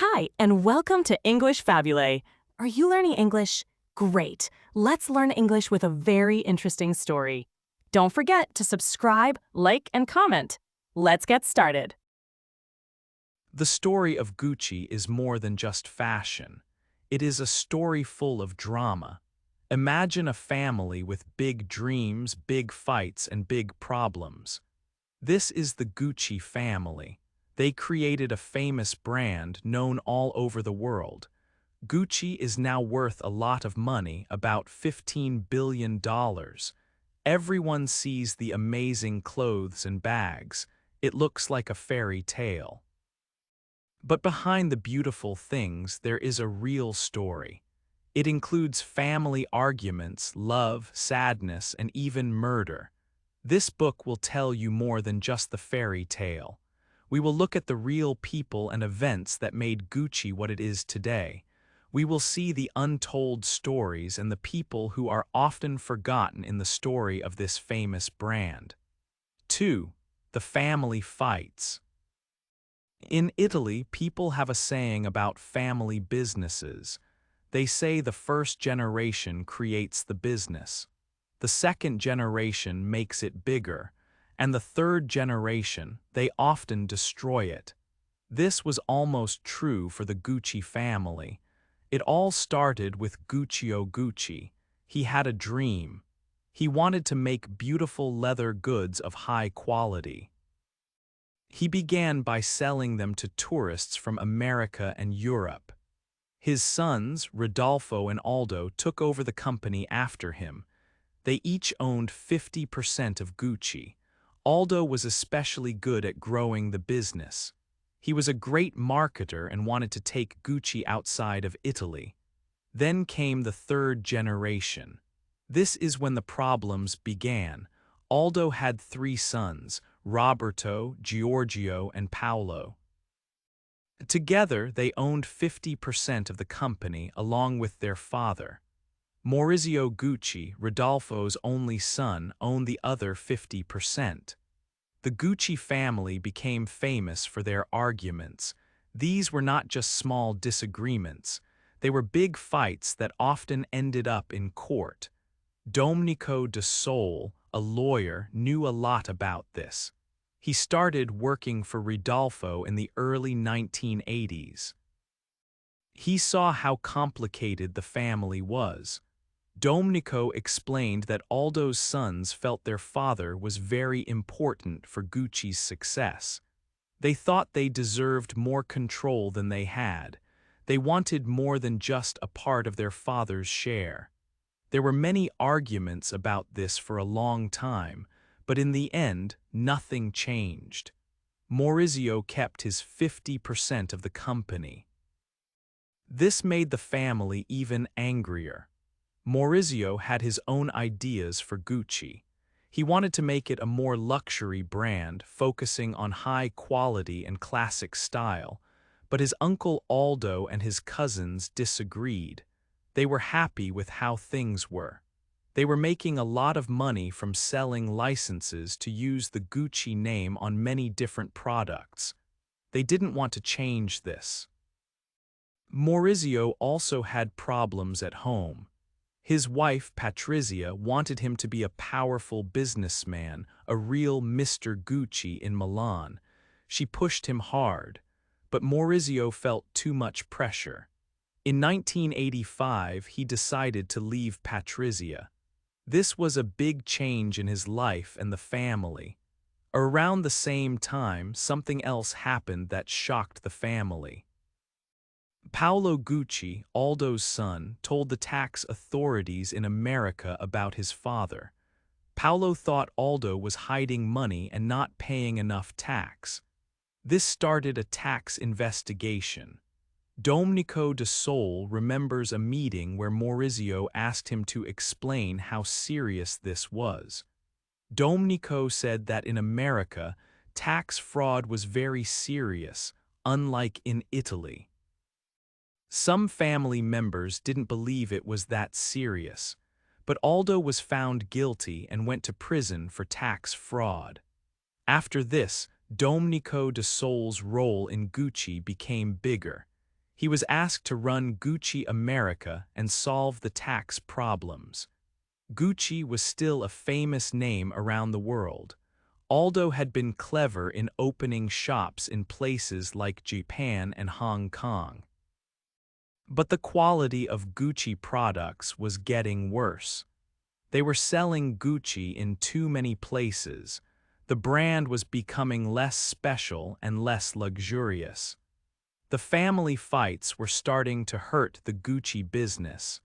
Hi, and welcome to English-Fabule. Are you learning English? Great. Let's learn English with a very interesting story. Don't forget to subscribe, like, and comment. Let's get started. The story of Gucci is more than just fashion. It is a story full of drama. Imagine a family with big dreams, big fights, and big problems. This is the Gucci family. They created a famous brand known all over the world. Gucci is now worth a lot of money, about $15 billion. Everyone sees the amazing clothes and bags. It looks like a fairy tale. But behind the beautiful things, there is a real story. It includes family arguments, love, sadness, and even murder. This book will tell you more than just the fairy tale. We will look at the real people and events that made Gucci what it is today. We will see the untold stories and the people who are often forgotten in the story of this famous brand. 2. The family fights. In Italy, people have a saying about family businesses. They say the first generation creates the business, the second generation makes it bigger, and the third generation, they often destroy it. This was almost true for the Gucci family. It all started with Guccio Gucci. He had a dream. He wanted to make beautiful leather goods of high quality. He began by selling them to tourists from America and Europe. His sons, Rodolfo and Aldo, took over the company after him. They each owned 50% of Gucci. Aldo was especially good at growing the business. He was a great marketer and wanted to take Gucci outside of Italy. Then came the third generation. This is when the problems began. Aldo had three sons, Roberto, Giorgio, and Paolo. Together, they owned 50% of the company along with their father. Maurizio Gucci, Rodolfo's only son, owned the other 50%. The Gucci family became famous for their arguments. These were not just small disagreements. They were big fights that often ended up in court. Domenico de Sole, a lawyer, knew a lot about this. He started working for Rodolfo in the early 1980s. He saw how complicated the family was. Domenico explained that Aldo's sons felt their father was very important for Gucci's success. They thought they deserved more control than they had. They wanted more than just a part of their father's share. There were many arguments about this for a long time, but in the end, nothing changed. Maurizio kept his 50% of the company. This made the family even angrier. Maurizio had his own ideas for Gucci. He wanted to make it a more luxury brand, focusing on high quality and classic style, but his uncle Aldo and his cousins disagreed. They were happy with how things were. They were making a lot of money from selling licenses to use the Gucci name on many different products. They didn't want to change this. Maurizio also had problems at home. His wife, Patrizia, wanted him to be a powerful businessman, a real Mr. Gucci in Milan. She pushed him hard, but Maurizio felt too much pressure. In 1985, he decided to leave Patrizia. This was a big change in his life and the family. Around the same time, something else happened that shocked the family. Paolo Gucci, Aldo's son, told the tax authorities in America about his father. Paolo thought Aldo was hiding money and not paying enough tax. This started a tax investigation. Domenico de Sole remembers a meeting where Maurizio asked him to explain how serious this was. Domenico said that in America, tax fraud was very serious, unlike in Italy. Some family members didn't believe it was that serious, but Aldo was found guilty and went to prison for tax fraud. After this, Domenico de Sole's role in Gucci became bigger. He was asked to run Gucci America and solve the tax problems. Gucci was still a famous name around the world. Aldo had been clever in opening shops in places like Japan and Hong Kong. But the quality of Gucci products was getting worse. They were selling Gucci in too many places. The brand was becoming less special and less luxurious. The family fights were starting to hurt the Gucci business.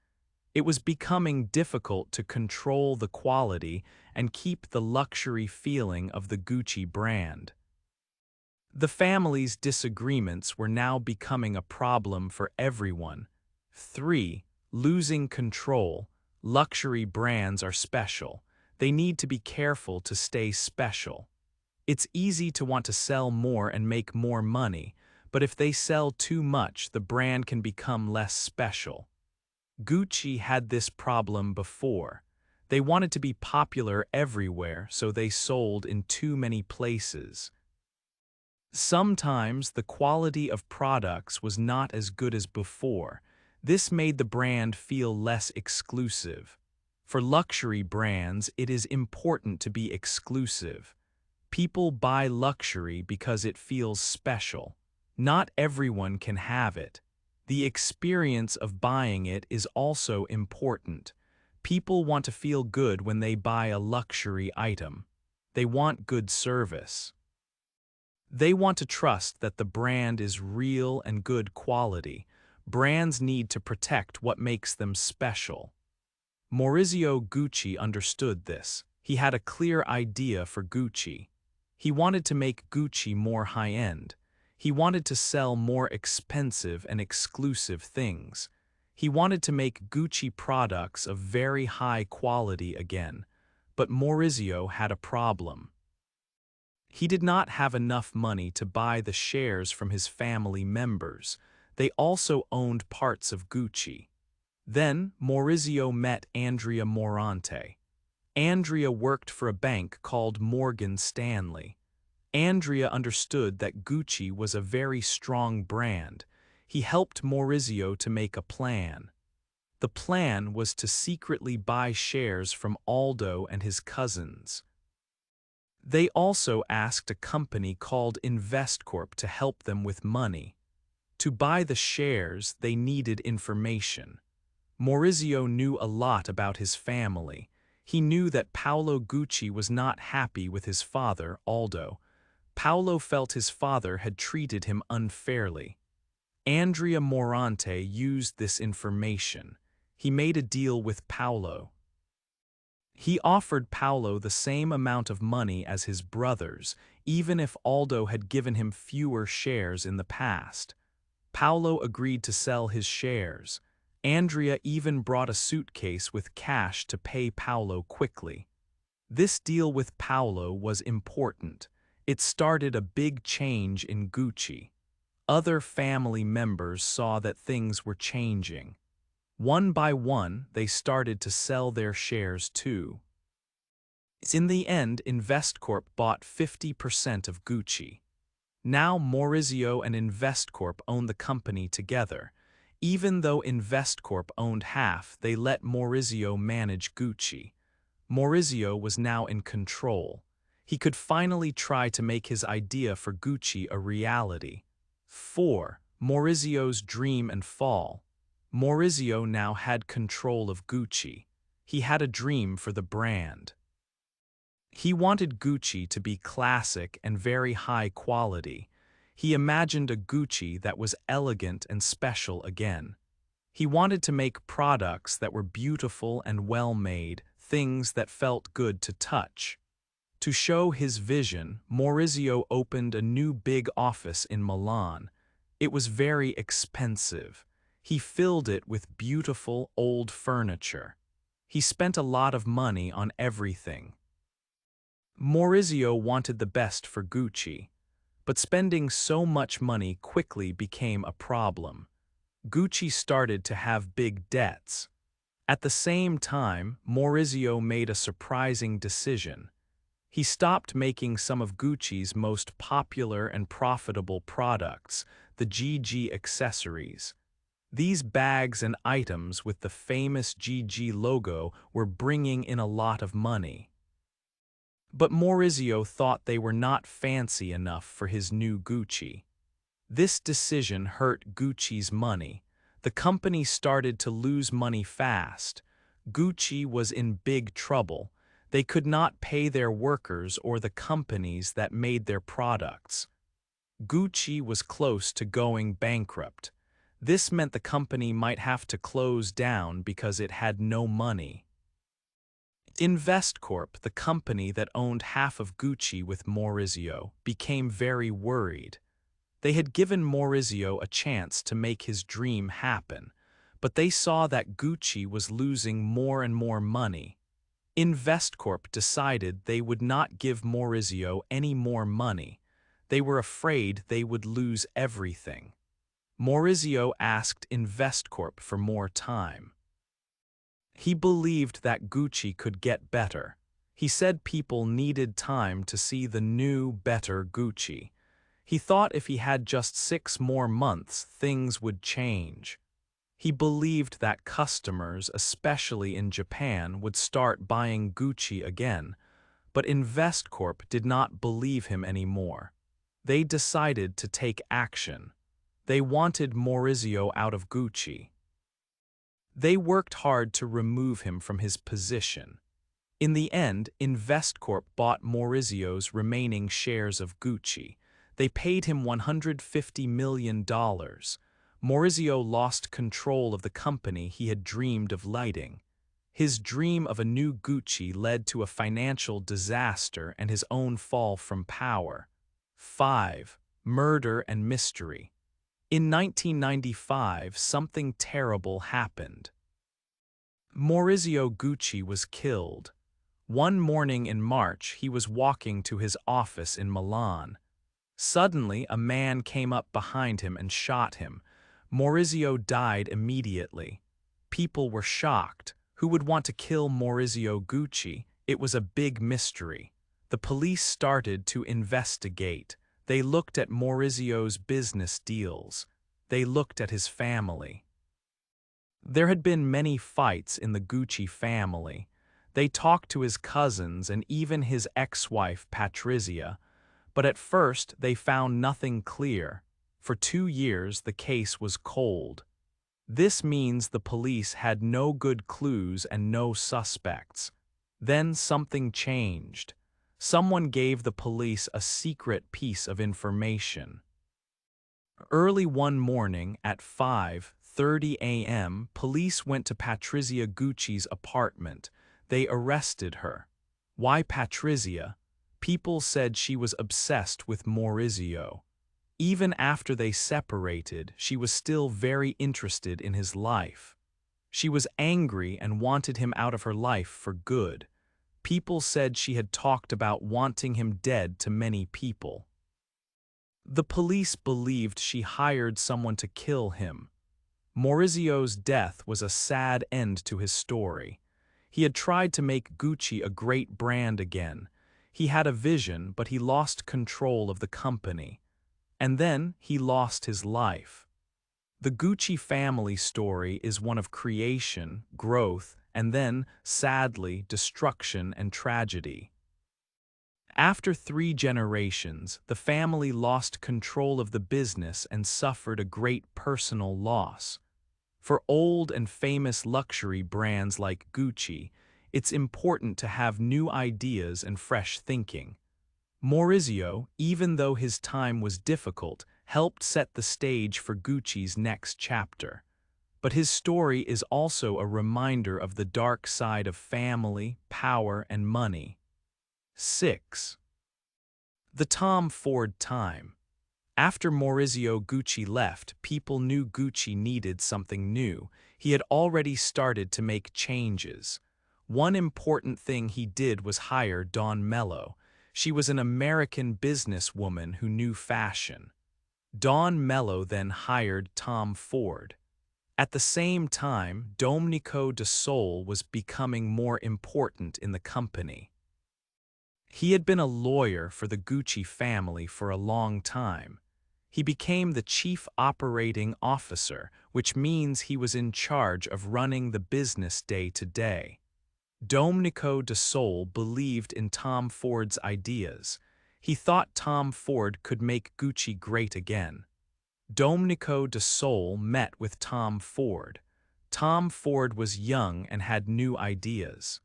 It was becoming difficult to control the quality and keep the luxury feeling of the Gucci brand. The family's disagreements were now becoming a problem for everyone. 3. Losing control. Luxury brands are special. They need to be careful to stay special. It's easy to want to sell more and make more money, but if they sell too much, the brand can become less special. Gucci had this problem before. They wanted to be popular everywhere, so they sold in too many places. Sometimes the quality of products was not as good as before. This made the brand feel less exclusive. For luxury brands, it is important to be exclusive. People buy luxury because it feels special. Not everyone can have it. The experience of buying it is also important. People want to feel good when they buy a luxury item. They want good service. They want to trust that the brand is real and good quality. Brands need to protect what makes them special. Maurizio Gucci understood this. He had a clear idea for Gucci. He wanted to make Gucci more high-end. He wanted to sell more expensive and exclusive things. He wanted to make Gucci products of very high quality again. But Maurizio had a problem. He did not have enough money to buy the shares from his family members. They also owned parts of Gucci. Then Maurizio met Andrea Morante. Andrea worked for a bank called Morgan Stanley. Andrea understood that Gucci was a very strong brand. He helped Maurizio to make a plan. The plan was to secretly buy shares from Aldo and his cousins. They also asked a company called Investcorp to help them with money. To buy the shares, they needed information. Maurizio knew a lot about his family. He knew that Paolo Gucci was not happy with his father, Aldo. Paolo felt his father had treated him unfairly. Andrea Morante used this information. He made a deal with Paolo. He offered Paolo the same amount of money as his brothers, even if Aldo had given him fewer shares in the past. Paolo agreed to sell his shares. Andrea even brought a suitcase with cash to pay Paolo quickly. This deal with Paolo was important. It started a big change in Gucci. Other family members saw that things were changing. One by one, they started to sell their shares too. In the end, Investcorp bought 50% of Gucci. Now Maurizio and Investcorp own the company together. Even though Investcorp owned half, they let Maurizio manage Gucci. Maurizio was now in control. He could finally try to make his idea for Gucci a reality. 4. Maurizio's dream and fall. Maurizio now had control of Gucci. He had a dream for the brand. He wanted Gucci to be classic and very high quality. He imagined a Gucci that was elegant and special again. He wanted to make products that were beautiful and well-made, things that felt good to touch. To show his vision, Maurizio opened a new big office in Milan. It was very expensive. He filled it with beautiful, old furniture. He spent a lot of money on everything. Maurizio wanted the best for Gucci, but spending so much money quickly became a problem. Gucci started to have big debts. At the same time, Maurizio made a surprising decision. He stopped making some of Gucci's most popular and profitable products. the GG accessories. These bags and items with the famous GG logo were bringing in a lot of money. But Maurizio thought they were not fancy enough for his new Gucci. This decision hurt Gucci's money. The company started to lose money fast. Gucci was in big trouble. They could not pay their workers or the companies that made their products. Gucci was close to going bankrupt. This meant the company might have to close down because it had no money. Investcorp, the company that owned half of Gucci with Maurizio, became very worried. They had given Maurizio a chance to make his dream happen, but they saw that Gucci was losing more and more money. Investcorp decided they would not give Maurizio any more money. They were afraid they would lose everything. Maurizio asked Investcorp for more time. He believed that Gucci could get better. He said people needed time to see the new, better Gucci. He thought if he had just 6 more months, things would change. He believed that customers, especially in Japan, would start buying Gucci again, but Investcorp did not believe him anymore. They decided to take action. They wanted Maurizio out of Gucci. They worked hard to remove him from his position. In the end, Investcorp bought Maurizio's remaining shares of Gucci. They paid him $150 million. Maurizio lost control of the company he had dreamed of lighting. His dream of a new Gucci led to a financial disaster and his own fall from power. 5. Murder and mystery. In 1995, something terrible happened. Maurizio Gucci was killed. One morning in March, he was walking to his office in Milan. Suddenly, a man came up behind him and shot him. Maurizio died immediately. People were shocked. Who would want to kill Maurizio Gucci? It was a big mystery. The police started to investigate. They looked at Maurizio's business deals. They looked at his family. There had been many fights in the Gucci family. They talked to his cousins and even his ex-wife Patrizia, but at first they found nothing clear. For 2 years the case was cold. This means the police had no good clues and no suspects. Then something changed. Someone gave the police a secret piece of information. Early one morning at 5:30 a.m., police went to Patrizia Gucci's apartment. They arrested her. Why Patrizia? People said she was obsessed with Maurizio. Even after they separated, she was still very interested in his life. She was angry and wanted him out of her life for good. People said she had talked about wanting him dead to many people. The police believed she hired someone to kill him. Maurizio's death was a sad end to his story. He had tried to make Gucci a great brand again. He had a vision, but he lost control of the company. And then he lost his life. The Gucci family story is one of creation, growth, and then, sadly, destruction and tragedy. After 3 generations, the family lost control of the business and suffered a great personal loss. For old and famous luxury brands like Gucci, it's important to have new ideas and fresh thinking. Maurizio, even though his time was difficult, helped set the stage for Gucci's next chapter. But his story is also a reminder of the dark side of family, power, and money. 6. The Tom Ford time. After Maurizio Gucci left, people knew Gucci needed something new. He had already started to make changes. One important thing he did was hire Dawn Mello. She was an American businesswoman who knew fashion. Dawn Mello then hired Tom Ford. At the same time, Domenico de Sole was becoming more important in the company. He had been a lawyer for the Gucci family for a long time. He became the chief operating officer, which means he was in charge of running the business day to day. Domenico de Sole believed in Tom Ford's ideas. He thought Tom Ford could make Gucci great again. Domenico de Sole met with Tom Ford. Tom Ford was young and had new ideas.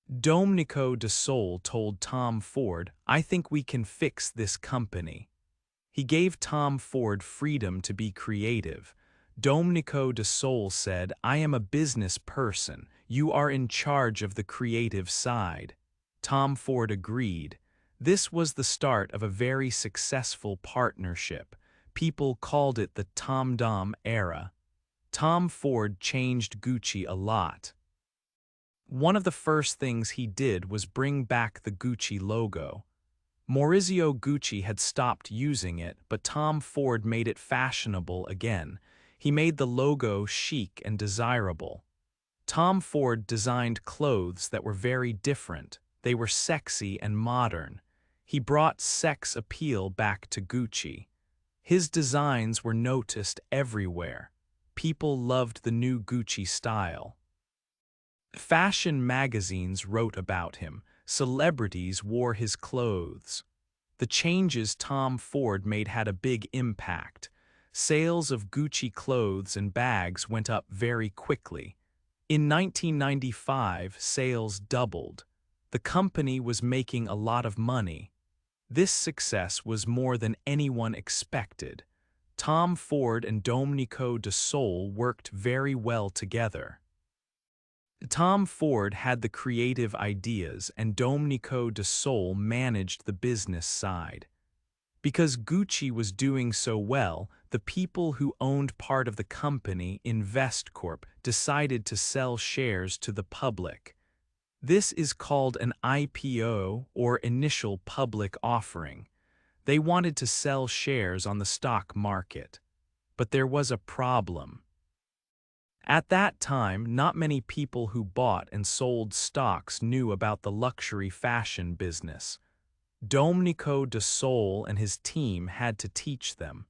Domenico de Sole told Tom Ford, "I think we can fix this company." He gave Tom Ford freedom to be creative. Domenico de Sole said, "I am a business person. You are in charge of the creative side." Tom Ford agreed. This was the start of a very successful partnership. People called it the Tom Dom era. Tom Ford changed Gucci a lot. One of the first things he did was bring back the Gucci logo. Maurizio Gucci had stopped using it, but Tom Ford made it fashionable again. He made the logo chic and desirable. Tom Ford designed clothes that were very different. They were sexy and modern. He brought sex appeal back to Gucci. His designs were noticed everywhere. People loved the new Gucci style. Fashion magazines wrote about him. Celebrities wore his clothes. The changes Tom Ford made had a big impact. Sales of Gucci clothes and bags went up very quickly. In 1995, sales doubled. The company was making a lot of money. This success was more than anyone expected. Tom Ford and Domenico de Sole worked very well together. Tom Ford had the creative ideas and Domenico de Sole managed the business side. Because Gucci was doing so well, the people who owned part of the company, Investcorp, decided to sell shares to the public. This is called an IPO, or initial public offering. They wanted to sell shares on the stock market. But there was a problem. At that time, not many people who bought and sold stocks knew about the luxury fashion business. Domenico de Sole and his team had to teach them.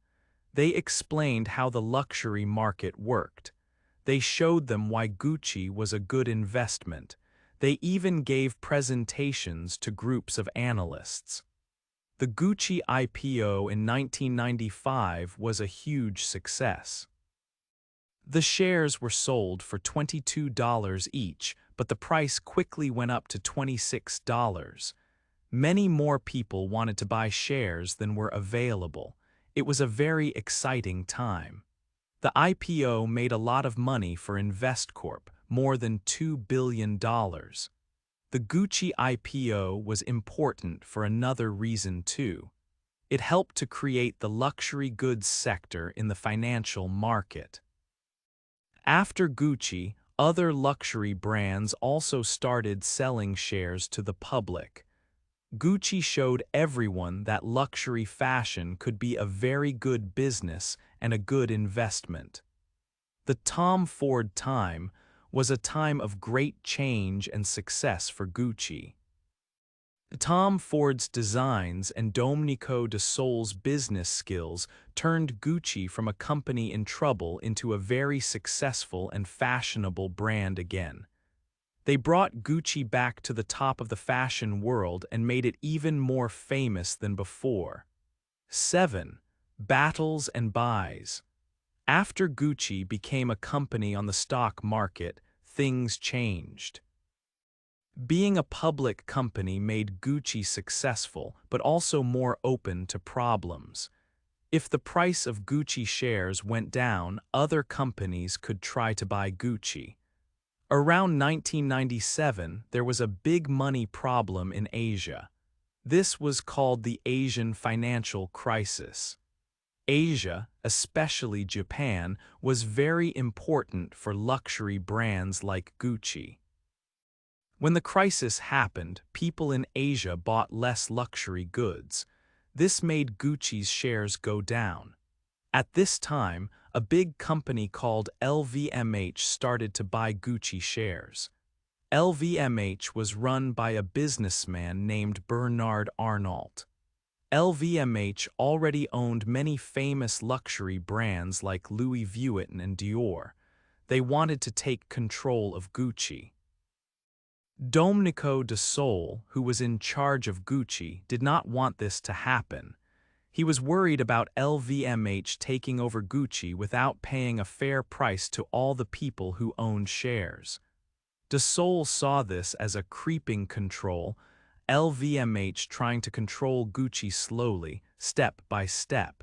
They explained how the luxury market worked. They showed them why Gucci was a good investment. They even gave presentations to groups of analysts. The Gucci IPO in 1995 was a huge success. The shares were sold for $22 each, but the price quickly went up to $26. Many more people wanted to buy shares than were available. It was a very exciting time. The IPO made a lot of money for Investcorp, more than $2 billion. The Gucci IPO was important for another reason too. It helped to create the luxury goods sector in the financial market. After Gucci, other luxury brands also started selling shares to the public. Gucci showed everyone that luxury fashion could be a very good business and a good investment. The Tom Ford time was a time of great change and success for Gucci. Tom Ford's designs and Domenico de Sole's business skills turned Gucci from a company in trouble into a very successful and fashionable brand again. They brought Gucci back to the top of the fashion world and made it even more famous than before. 7. Battles and buys. After Gucci became a company on the stock market, things changed. Being a public company made Gucci successful, but also more open to problems. If the price of Gucci shares went down, other companies could try to buy Gucci. Around 1997, there was a big money problem in Asia. This was called the Asian financial crisis. Asia, especially Japan, was very important for luxury brands like Gucci. When the crisis happened, people in Asia bought less luxury goods. This made Gucci's shares go down. At this time, a big company called LVMH started to buy Gucci shares. LVMH was run by a businessman named Bernard Arnault. LVMH already owned many famous luxury brands like Louis Vuitton and Dior. They wanted to take control of Gucci. Domenico de Sole, who was in charge of Gucci, did not want this to happen. He was worried about LVMH taking over Gucci without paying a fair price to all the people who owned shares. De Sole saw this as a creeping control, LVMH trying to control Gucci slowly, step by step.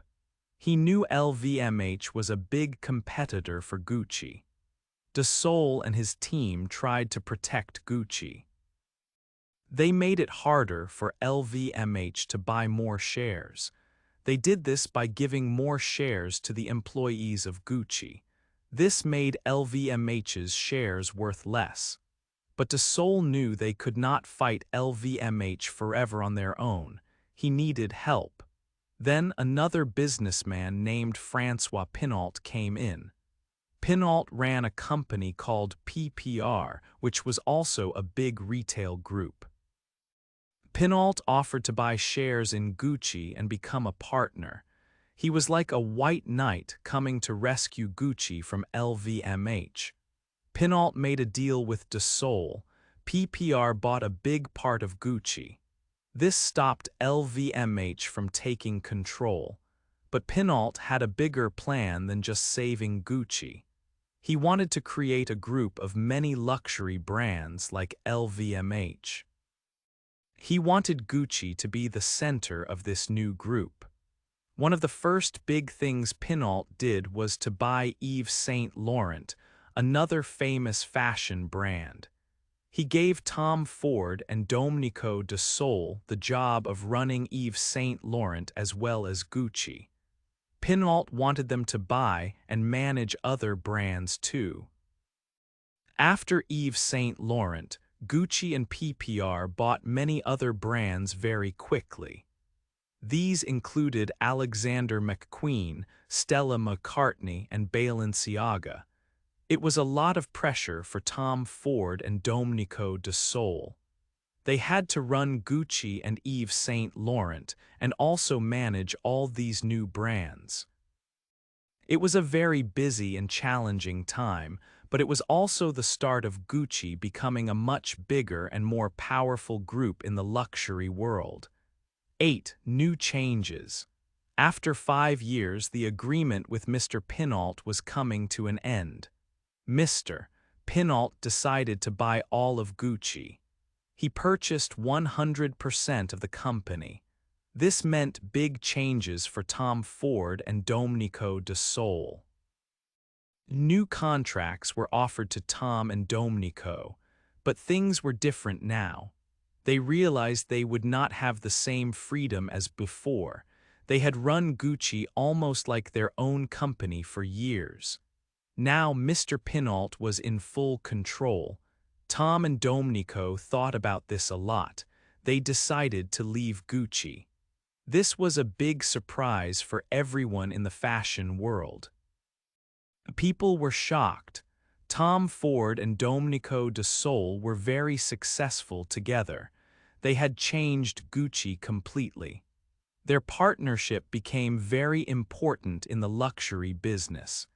He knew LVMH was a big competitor for Gucci. De Sole and his team tried to protect Gucci. They made it harder for LVMH to buy more shares. They did this by giving more shares to the employees of Gucci. This made LVMH's shares worth less. But De Sole knew they could not fight LVMH forever on their own. He needed help. Then another businessman named Francois Pinault came in. Pinault ran a company called PPR, which was also a big retail group. Pinault offered to buy shares in Gucci and become a partner. He was like a white knight coming to rescue Gucci from LVMH. Pinault made a deal with De Sole. PPR bought a big part of Gucci. This stopped LVMH from taking control. But Pinault had a bigger plan than just saving Gucci. He wanted to create a group of many luxury brands like LVMH. He wanted Gucci to be the center of this new group. One of the first big things Pinault did was to buy Yves Saint Laurent, another famous fashion brand. He gave Tom Ford and Domenico de Sole the job of running Yves Saint Laurent as well as Gucci. Pinault wanted them to buy and manage other brands too. After Yves Saint Laurent, Gucci and PPR bought many other brands very quickly. These included Alexander McQueen, Stella McCartney, and Balenciaga. It was a lot of pressure for Tom Ford and Domenico de Sole. They had to run Gucci and Yves Saint Laurent and also manage all these new brands. It was a very busy and challenging time, but it was also the start of Gucci becoming a much bigger and more powerful group in the luxury world. 8. New changes. After 5 years, the agreement with Mr. Pinault was coming to an end. Mr. Pinault decided to buy all of Gucci. He purchased 100% of the company. This meant big changes for Tom Ford and Domenico de Sole. New contracts were offered to Tom and Domenico, but things were different now. They realized they would not have the same freedom as before. They had run Gucci almost like their own company for years. Now Mr. Pinault was in full control. Tom and Domenico thought about this a lot. They decided to leave Gucci. This was a big surprise for everyone in the fashion world. People were shocked. Tom Ford and Domenico de Sole were very successful together. They had changed Gucci completely. Their partnership became very important in the luxury business.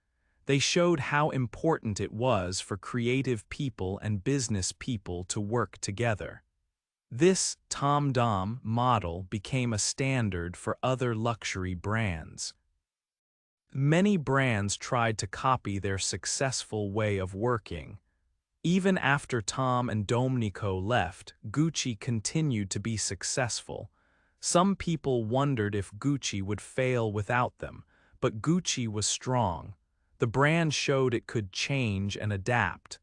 They showed how important it was for creative people and business people to work together. This Tom Dom model became a standard for other luxury brands. Many brands tried to copy their successful way of working. Even after Tom and Domenico left, Gucci continued to be successful. Some people wondered if Gucci would fail without them, but Gucci was strong. The brand showed it could change and adapt.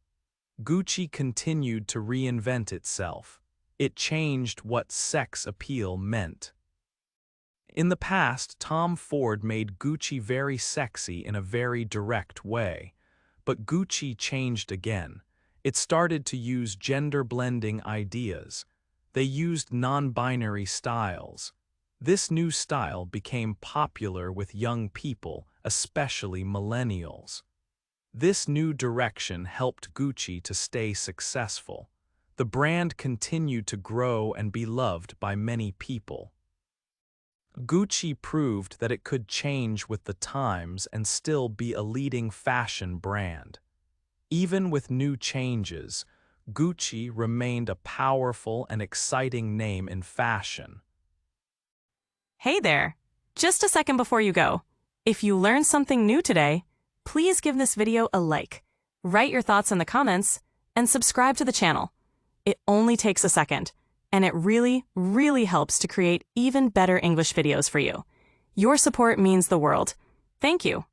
Gucci continued to reinvent itself. It changed what sex appeal meant. In the past, Tom Ford made Gucci very sexy in a very direct way. But Gucci changed again. It started to use gender-blending ideas. They used non-binary styles. This new style became popular with young people, especially millennials. This new direction helped Gucci to stay successful. The brand continued to grow and be loved by many people. Gucci proved that it could change with the times and still be a leading fashion brand. Even with new changes, Gucci remained a powerful and exciting name in fashion. Hey there! Just a second before you go. If you learned something new today, please give this video a like, write your thoughts in the comments, and subscribe to the channel. It only takes a second, and it really, really helps to create even better English videos for you. Your support means the world. Thank you.